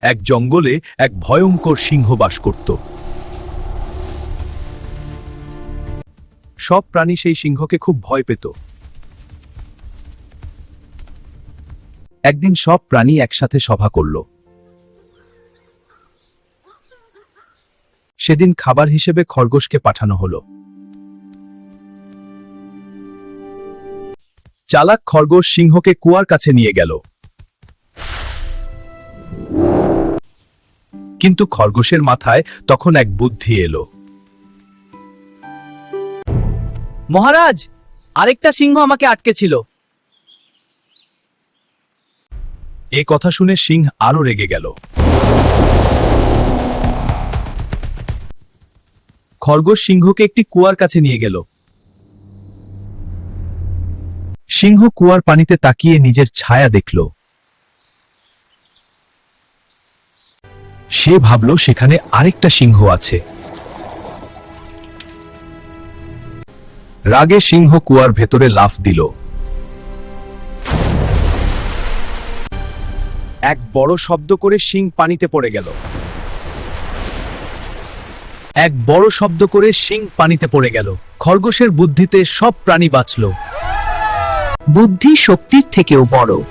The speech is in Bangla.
এক জঙ্গলে এক ভয়ঙ্কর সিংহ বাস করত। সব প্রাণী সেই সিংহকে খুব ভয় পেত। একদিন সব প্রাণী একসাথে সভা করল। সেদিন খাবার হিসেবে খরগোশকে পাঠানো হলো। চালাক খরগোশ সিংহকে কুয়ার কাছে নিয়ে গেল। কিন্তু খরগোশের মাথায় তখন এক বুদ্ধি এলো। মহারাজ, আরেকটা সিংহ আমাকে আটকেছিল। এ কথা শুনে সিংহ আরো রেগে গেল। খরগোশ সিংহকে একটি কুয়ার কাছে নিয়ে গেল। সিংহ কুয়ার পানিতে তাকিয়ে নিজের ছায়া দেখল। সে ভাবল সেখানে আরেকটা সিংহ আছে। রাগে সিংহ কুয়ার ভেতরে লাফ দিল। এক বড় শব্দ করে সিংহ পানিতে পড়ে গেল। এক বড় শব্দ করে সিংহ পানিতে পড়ে গেল। খরগোশের বুদ্ধিতে সব প্রাণী বাঁচল। বুদ্ধি শক্তির থেকেও বড়।